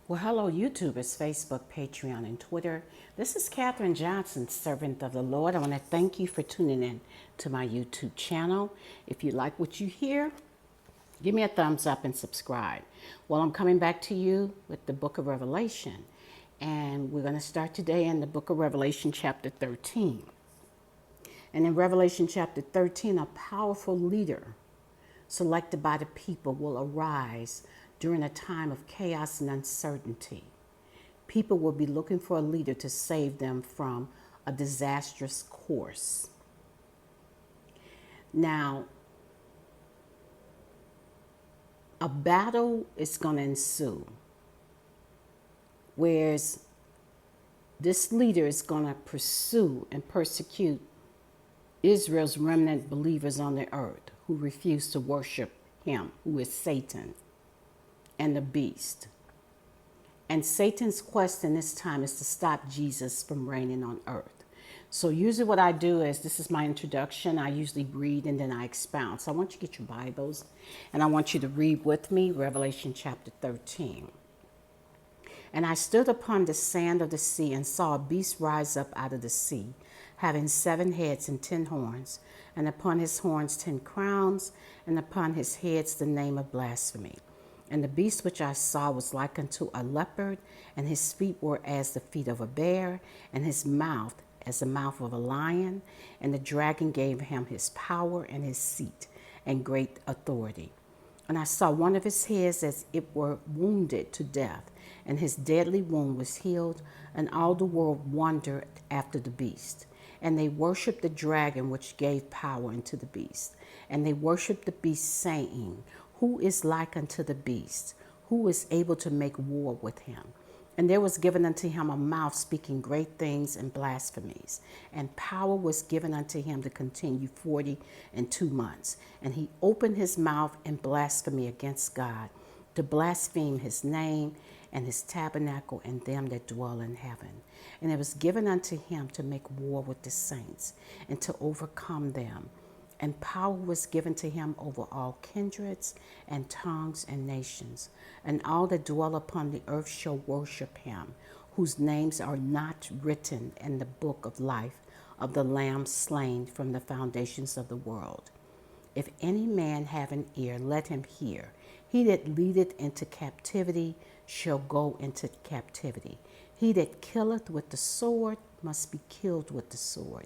Well, hello, YouTubers, Facebook, Patreon, and Twitter. This is Katherine Johnson, servant of the Lord. I want to thank you for tuning in to my YouTube channel. If you like what you hear, give me a thumbs up and subscribe. Well, I'm coming back to you with the book of Revelation. And we're going to start today in the book of Revelation, chapter 13. And in Revelation, chapter 13, a powerful leader selected by the people will arise during a time of chaos and uncertainty. People will be looking for a leader to save them from a disastrous course. Now, a battle is going to ensue, whereas this leader is going to pursue and persecute Israel's remnant believers on the earth who refuse to worship him, who is Satan and the beast. And Satan's quest in this time is to stop Jesus from reigning on earth. So usually what I do is, this is my introduction. I usually read and then I expound. So I want you to get your Bibles and I want you to read with me Revelation chapter 13. And I stood upon the sand of the sea and saw a beast rise up out of the sea, having 7 heads and 10 horns, and upon his horns 10 crowns, and upon his heads the name of blasphemy. And the beast which I saw was like unto a leopard, and his feet were as the feet of a bear, and his mouth as the mouth of a lion. And the dragon gave him his power and his seat and great authority. And I saw one of his heads as it were wounded to death, and his deadly wound was healed, and all the world wondered after the beast. And they worshipped the dragon which gave power unto the beast. And they worshipped the beast, saying, Who is like unto the beast? Who is able to make war with him? And there was given unto him a mouth speaking great things and blasphemies. And power was given unto him to continue 42 months. And he opened his mouth in blasphemy against God, to blaspheme his name and his tabernacle and them that dwell in heaven. And it was given unto him to make war with the saints and to overcome them. And power was given to him over all kindreds and tongues and nations. And all that dwell upon the earth shall worship him, whose names are not written in the book of life of the Lamb slain from the foundations of the world. If any man have an ear, let him hear. He that leadeth into captivity shall go into captivity. He that killeth with the sword must be killed with the sword.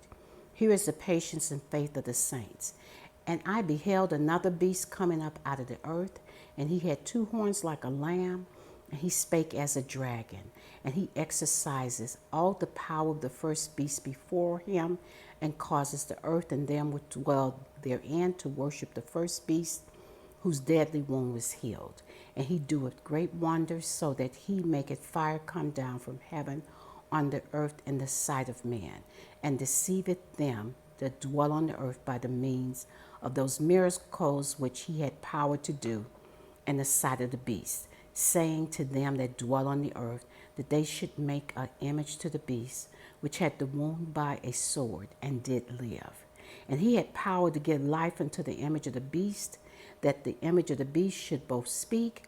Here is the patience and faith of the saints. And I beheld another beast coming up out of the earth, and he had 2 horns like a lamb, and he spake as a dragon. And he exercises all the power of the first beast before him, and causes the earth and them which dwell therein to worship the first beast, whose deadly wound was healed. And he doeth great wonders, so that he maketh fire come down from heaven on the earth in the sight of man, and deceiveth them that dwell on the earth by the means of those miracles which he had power to do in the sight of the beast, saying to them that dwell on the earth that they should make an image to the beast, which had the wound by a sword, and did live. And he had power to give life unto the image of the beast, that the image of the beast should both speak,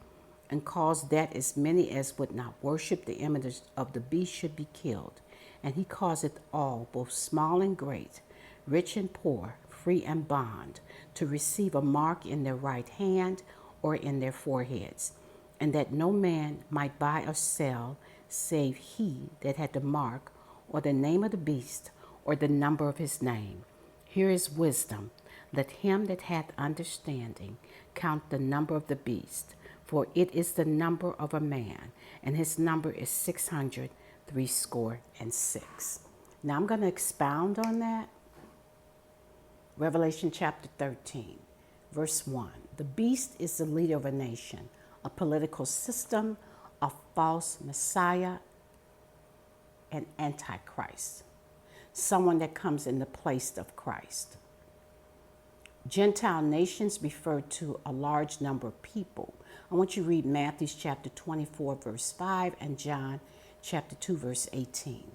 and cause that as many as would not worship the image of the beast should be killed. And he causeth all, both small and great, rich and poor, free and bond, to receive a mark in their right hand or in their foreheads, and that no man might buy or sell, save he that had the mark, or the name of the beast, or the number of his name. Here is wisdom. Let him that hath understanding count the number of the beast, for it is the number of a man, and his number is 666. Now I'm going to expound on that. Revelation chapter 13, verse 1. The beast is the leader of a nation, a political system, a false Messiah, and AntiChrist, someone that comes in the place of Christ. Gentile nations refer to a large number of people. I want you to read Matthew chapter 24, verse 5, and John chapter 2, verse 18.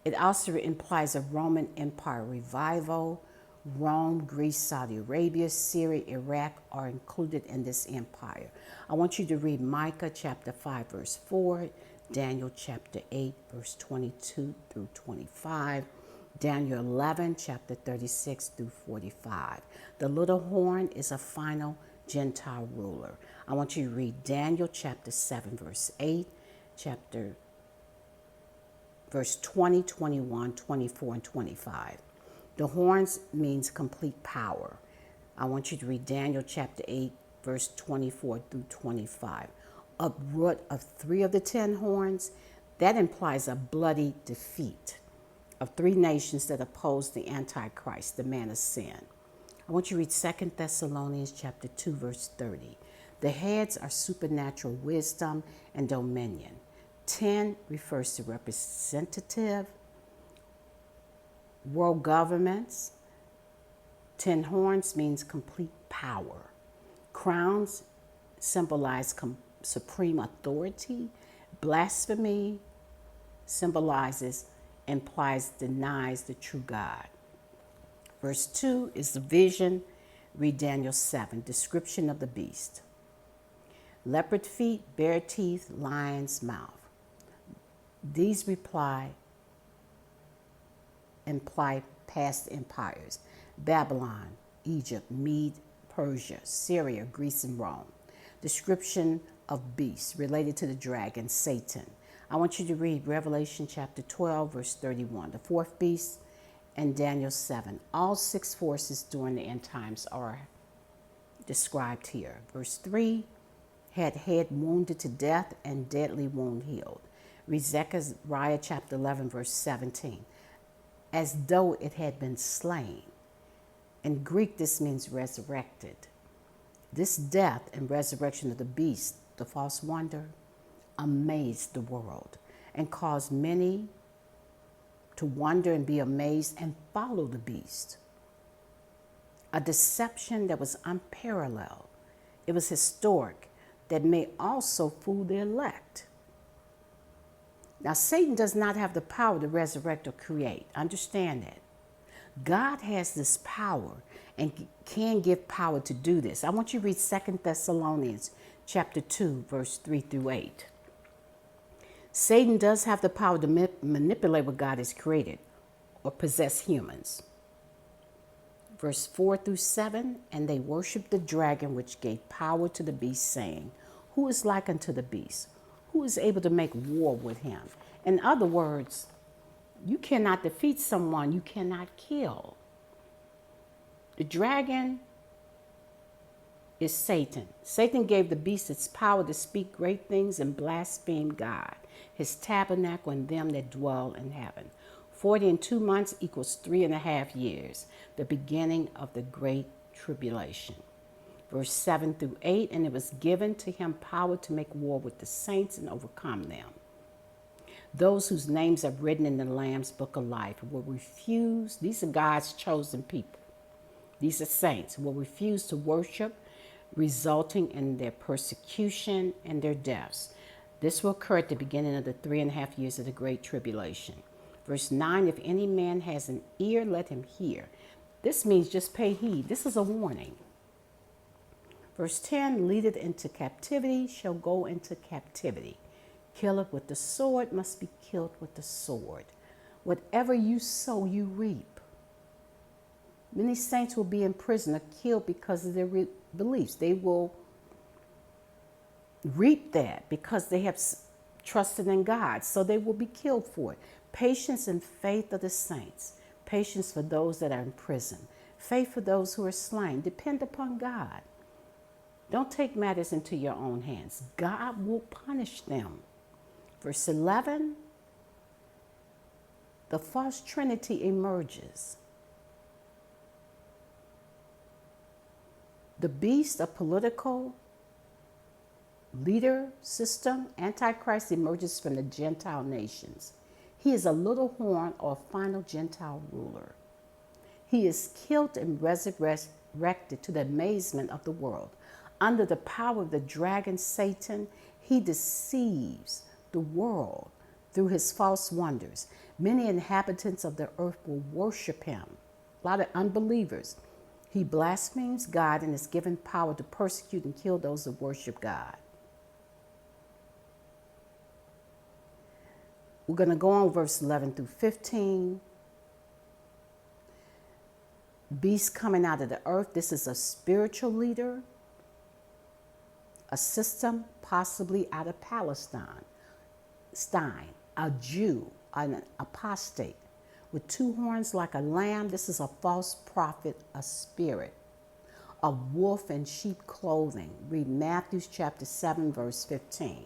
It also implies a Roman Empire revival Rome, Greece, Saudi Arabia, Syria, Iraq are included in this empire. I want you to read Micah chapter 5, verse 4, Daniel chapter 8, verse 22 through 25, Daniel 11, chapter 36 through 45. The little horn is a final Gentile ruler. I want you to read Daniel chapter 7, verse 8, chapter verse 20, 21, 24, and 25. The horns means complete power. I want you to read Daniel chapter 8, verse 24 through 25. Uproot of 3 of the 10 horns, that implies a bloody defeat of 3 nations that oppose the Antichrist, the man of sin. I want you to read 2 Thessalonians chapter 2, verse 30. The heads are supernatural wisdom and dominion. 10 refers to representative world governments. 10 horns means complete power. Crowns symbolize supreme authority. Blasphemy implies, denies the true God. Verse 2 is the vision. Read Daniel 7, description of the beast. Leopard feet, bear teeth, lion's mouth. These imply past empires: Babylon, Egypt, Mede, Persia, Syria, Greece, and Rome. Description of beasts related to the dragon, Satan. I want you to read Revelation chapter 12, verse 31, the 4th beast, and Daniel 7. All 6 forces during the end times are described here. Verse 3, had head wounded to death and deadly wound healed. Read Zechariah chapter 11, verse 17. As though it had been slain. In Greek, this means resurrected. This death and resurrection of the beast, the false wonder, amazed the world and caused many to wonder and be amazed and follow the beast. A deception that was unparalleled. It was historic, that may also fool the elect. Now, Satan does not have the power to resurrect or create. Understand that. God has this power and can give power to do this. I want you to read 2 Thessalonians chapter 2, verse 3 through 8. Satan does have the power to manipulate what God has created or possess humans. Verse 4 through 7, and they worshiped the dragon which gave power to the beast, saying, who is like unto the beast? Who is able to make war with him? In other words, you cannot defeat someone you cannot kill. The dragon is Satan. Satan gave the beast its power to speak great things and blaspheme God, his tabernacle, and them that dwell in heaven. 40 and 2 months equals 3.5 years, the beginning of the great tribulation. Verse 7 through 8, and it was given to him power to make war with the saints and overcome them. Those whose names are written in the Lamb's book of life will refuse, these are God's chosen people, these are saints, will refuse to worship, resulting in their persecution and their deaths. This will occur at the beginning of the 3.5 years of the great tribulation. Verse 9, if any man has an ear, let him hear. This means just pay heed. This is a warning. Verse 10, leadeth into captivity shall go into captivity. Killeth with the sword must be killed with the sword. Whatever you sow, you reap. Many saints will be in prison or killed because of their beliefs. They will reap that because they have trusted in God, so they will be killed for it. Patience and faith of the saints. Patience for those that are in prison. Faith for those who are slain. Depend upon God. Don't take matters into your own hands. God will punish them. Verse 11, the false trinity emerges. The beast, a political leader system, Antichrist, emerges from the Gentile nations. He is a little horn or final Gentile ruler. He is killed and resurrected to the amazement of the world. Under the power of the dragon Satan, he deceives the world through his false wonders. Many inhabitants of the earth will worship him a lot of unbelievers. He blasphemes God and is given power to persecute and kill those who worship God. We're going to go on verse 11 through 15. Beast coming out of the earth. This is a spiritual leader, a system possibly out of Palestine, a Jew, an apostate, with two horns like a lamb. This is a false prophet, a spirit, a wolf in sheep clothing. Read Matthew chapter 7, verse 15.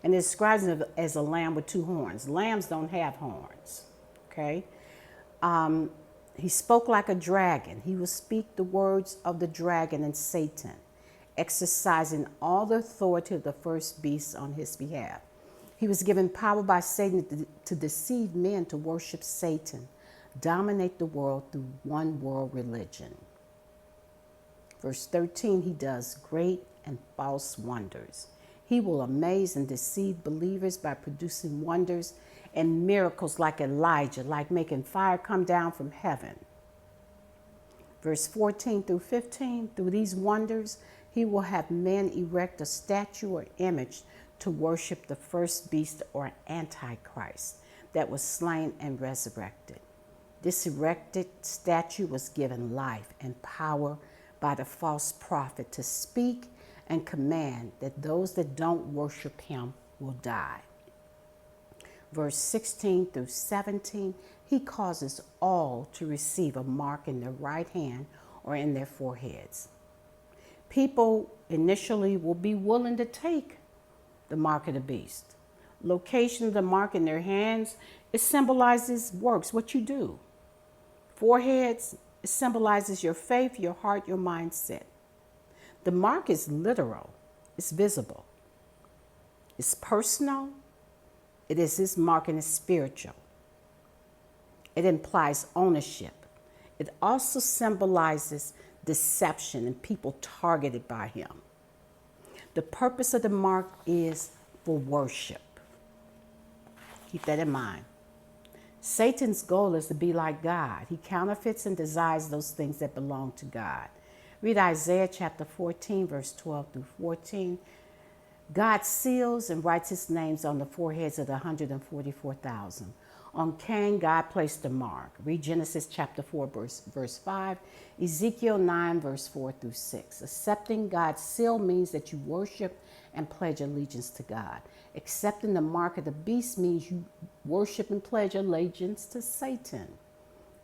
And it describes him as a lamb with two horns. Lambs don't have horns, okay? He spoke like a dragon. He will speak the words of the dragon and Satan, exercising all the authority of the first beast on his behalf. He was given power by Satan to deceive men to worship Satan, dominate the world through one world religion. Verse 13, he does great and false wonders. He will amaze and deceive believers by producing wonders and miracles like Elijah, like making fire come down from heaven. Verse 14 through 15, through these wonders, he will have men erect a statue or image to worship the first beast or AntiChrist that was slain and resurrected. This erected statue was given life and power by the false prophet to speak and command that those that don't worship him will die. Verse 16 through 17, he causes all to receive a mark in their right hand or in their foreheads. People initially will be willing to take the mark of the beast. Location of the mark in their hands, it symbolizes works, what you do. Foreheads, it symbolizes your faith, your heart, your mindset. The mark is literal, it's visible, it's personal, it is his mark and it's spiritual. It implies ownership. It also symbolizes deception and people targeted by him. The purpose of the mark is for worship. Keep that in mind. Satan's goal is to be like God. He counterfeits and desires those things that belong to God. Read Isaiah chapter 14, verse 12 through 14. God seals and writes his names on the foreheads of the 144,000. On Cain, God placed the mark. Read Genesis chapter 4, verse 5. Ezekiel 9, verse 4 through 6. Accepting God's seal means that you worship and pledge allegiance to God. Accepting the mark of the beast means you worship and pledge allegiance to Satan.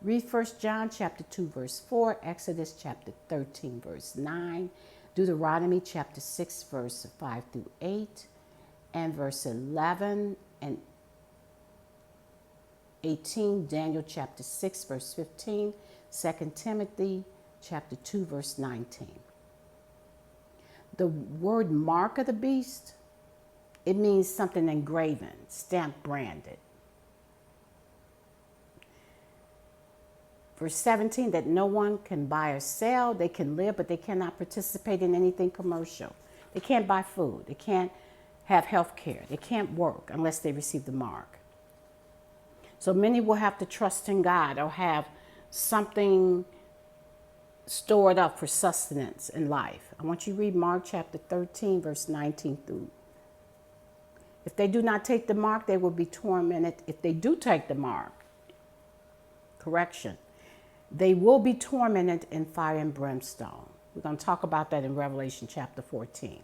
Read 1 John chapter 2, verse 4, Exodus chapter 13, verse 9, Deuteronomy chapter 6, verse 5 through 8, and verse 11 and 18, Daniel chapter 6, verse 15, 2 Timothy chapter 2, verse 19. The word mark of the beast, it means something engraven, stamped, branded. Verse 17, that no one can buy or sell. They can live, but they cannot participate in anything commercial. They can't buy food. They can't have health care. They can't work unless they receive the mark. So many will have to trust in God or have something stored up for sustenance in life. I want you to read Mark chapter 13, verse 19 through. If they do not take the mark, they will be tormented. If they do take the mark, correction, they will be tormented in fire and brimstone. We're going to talk about that in Revelation chapter 14.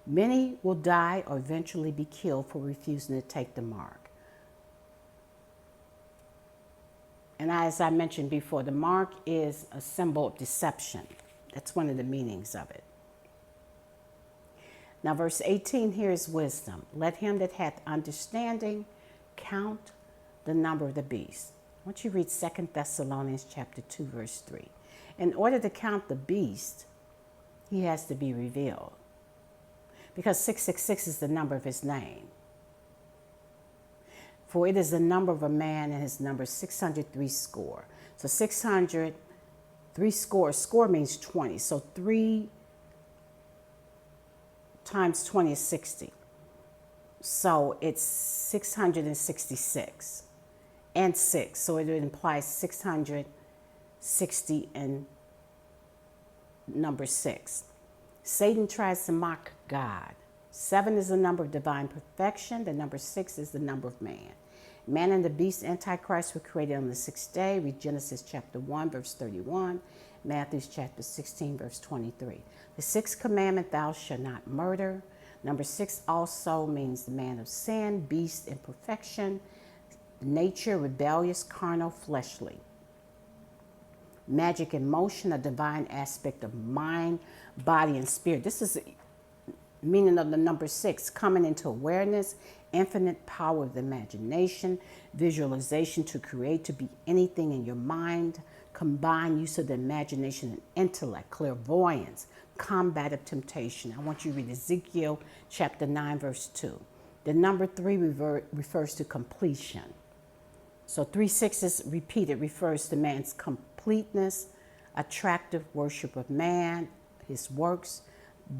Many will die or eventually be killed for refusing to take the mark. And as I mentioned before, the mark is a symbol of deception. That's one of the meanings of it. Now, verse 18 here is wisdom. Let him that hath understanding count the number of the beast. I want you to read 2 Thessalonians chapter 2, verse 3. In order to count the beast, he has to be revealed. Because 666 is the number of his name. For it is the number of a man, and his number is 603 score. So 600, 3 score. Score means 20. So 3 times 20 is 60. So it's 666. and 6. So it implies 660 and number 6. Satan tries to mock God. 7 is the number of divine perfection. The number 6 is the number of man. Man and the beast, Antichrist, were created on the 6th day. Read Genesis chapter 1, verse 31. Matthew chapter 16, verse 23. The 6th commandment, thou shalt not murder. Number 6 also means the man of sin, beast, imperfection, nature, rebellious, carnal, fleshly. Magic and motion, a divine aspect of mind, body, and spirit. This is the meaning of the number 6, coming into awareness, infinite power of the imagination, visualization to create, to be anything in your mind, combined use of the imagination and intellect, clairvoyance, combat of temptation. I want you to read Ezekiel chapter 9, verse 2. The number 3 refers to completion. So 3 6s repeated refers to man's completeness, attractive worship of man, his works,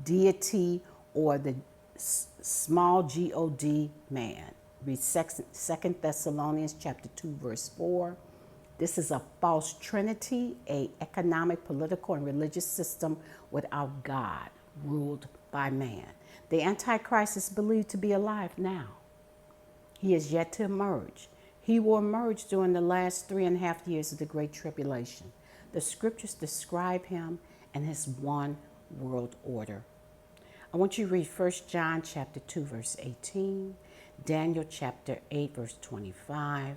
deity, or the small God man. Read 2 Thessalonians chapter 2, verse 4. This is a false trinity, a economic, political, and religious system without God, ruled by man. The Antichrist is believed to be alive now. He is yet to emerge. He will emerge during the last 3.5 years of the Great Tribulation. The scriptures describe him and his one world order. I want you to read 1 John chapter 2, verse 18, Daniel chapter 8, verse 25,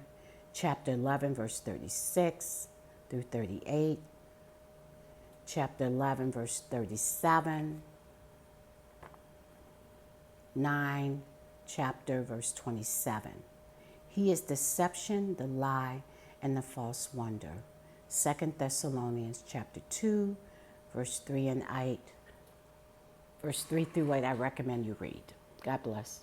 chapter 11, verse 36 through 38, chapter 11, verse 37, 9, chapter, verse 27. He is deception, the lie, and the false wonder. 2 Thessalonians chapter 2, verse 3 and 8. Verse 3 through 8, I recommend you read. God bless.